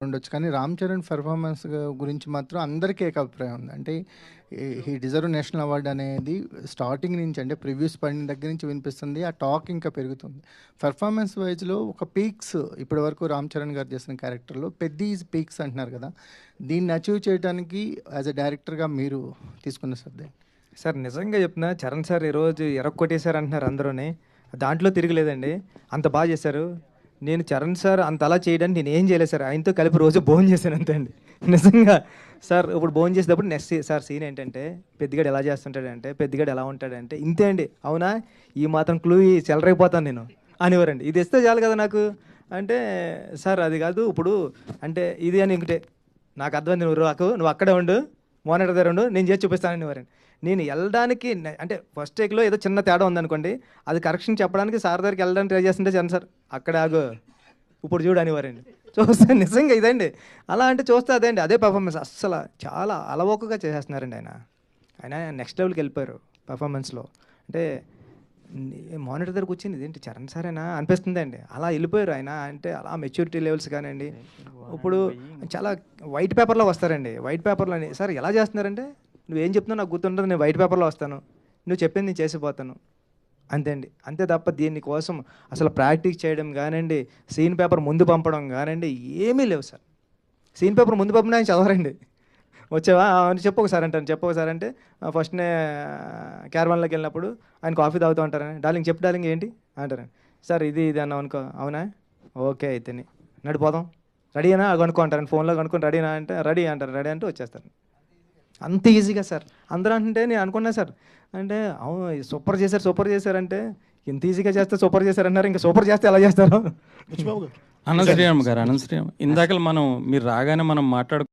ఉండొచ్చు. కానీ 'రామ్ చరణ్' పెర్ఫార్మన్స్ గురించి మాత్రం అందరికీ ఏకాభిప్రాయం ఉంది. అంటే హీ డిజర్వ్ నేషనల్ అవార్డ్ అనేది స్టార్టింగ్ నుంచి అంటే ప్రివ్యూస్ పడిన దగ్గర నుంచి వినిపిస్తుంది. ఆ టాక్ ఇంకా పెరుగుతుంది. పెర్ఫార్మెన్స్ వైజ్‌లో ఒక పీక్స్ ఇప్పటివరకు 'రామ్ చరణ్' గారు చేసిన క్యారెక్టర్‌లో 'పెద్ది ఈజ్ పీక్స్' అంటున్నారు కదా! దీన్ని అచీవ్ చేయడానికి యాస్ ఎ డైరెక్టర్‌గా మీరు తీసుకున్న శ్రద్ధ సార్ నిజంగా చెప్తున్నా, చరణ్ సార్ ఈరోజు ఎరక్కొట్టేశారు అంటున్నారు అందరూని. దాంట్లో తిరగలేదండి. అంత బాగా చేశారు. నేను చరణ్ సార్ అంత అలా చేయడానికి నేను ఏం చేయలేదు సార్. ఆయనతో కలిపి రోజు భోజనం చేశాను అంతే అండి. నిజంగా సార్ ఇప్పుడు భోజనం చేసేటప్పుడు నెక్స్ట్ సార్ సీన్ ఏంటంటే, పెద్దిగాడు ఎలా చేస్తుంటాడంటే, పెద్దిగాడు ఎలా ఉంటాడంటే, ఇంతే అండి. అవునా ఈ మాత్రం క్లూ చెలరైపోతాను నేను అనేవారండి. ఇది ఇస్తే చాలు కదా నాకు అంటే, సార్ అది కాదు ఇప్పుడు అంటే ఇది అని ఇంకటే నాకు అర్థమైంది, నువ్వు అక్కడే ఉండు, మోనిటర్ దగ్గర ఉండు, నేను చేసి చూపిస్తాను అనేవారండి. నేను వెళ్ళడానికి అంటే ఫస్ట్ టేక్లో ఏదో చిన్న తేడా ఉందనుకోండి, అది కరెక్షన్ చెప్పడానికి సార్ దగ్గరికి వెళ్ళడానికి ట్రై చేస్తుంటే చరణ్ సార్ అక్కడే ఆగు, ఇప్పుడు చూడు అనేవారండి. చూస్తే నిజంగా ఇదండి. అలా అంటే చూస్తే అదే అండి, అదే పర్ఫార్మెన్స్. అస్సలు చాలా అలవోకగా చేసేస్తున్నారండి ఆయన. ఆయన నెక్స్ట్ లెవెల్కి వెళ్ళిపోయారు పర్ఫార్మెన్స్లో. అంటే మానిటర్ దగ్గర కూర్చొని ఇదేంటి చరణ్ సారేనా అనిపిస్తుంది అండి. అలా వెళ్ళిపోయారు ఆయన. అంటే అలా మెచ్యూరిటీ లెవెల్స్ కానివ్వండి. ఇప్పుడు చాలా వైట్ పేపర్లో వస్తారండి. వైట్ పేపర్లో సార్ ఎలా చేస్తున్నారంటే, నువ్వేం చెప్తున్నావు నాకు గుర్తుండదు, నేను వైట్ పేపర్లో వస్తాను, నువ్వు చెప్పింది నేను చేసిపోతాను అంతే అండి. అంతే తప్ప దీనికోసం అసలు ప్రాక్టీస్ చేయడం కానివ్వండి, సీన్ పేపర్ ముందు పంపడం కానివ్వండి ఏమీ లేవు సార్. సీన్ పేపర్ ముందు పంపిన ఆయన చదవరండి. వచ్చావా అని చెప్పు ఒకసారి అంటాను, చెప్పు ఒకసారి అంటే ఫస్ట్నే క్యారవాన్లోకి వెళ్ళినప్పుడు ఆయన కాఫీ తాగుతూ ఉంటారని, డార్లింగ్ చెప్పు డార్లింగ్ ఏంటి అంటారండి. సార్ ఇది ఇది అన్నాం అనుకో, అవునా ఓకే అయితేని నడిపోదాం, రెడీ అయినా కనుక్కో అంటారండి. ఫోన్లో కనుక్కొని రెడీనా అంటే రెడీ అంటారు, రెడీ అంటే వచ్చేస్తారు. అంత ఈజీగా సార్. అందరూ అంటే నేను అనుకున్నా సార్, అంటే అవును సూపర్ చేశారు సూపర్ చేశారంటే, ఇంత ఈజీగా చేస్తే సూపర్ చేశారన్నారు, ఇంకా సూపర్ చేస్తే ఎలా చేస్తారు? అనంత శ్రీరామ్ గారు, అనంత శ్రీరామ్ ఇందాక మీరు రాగానే మనం మాట్లాడు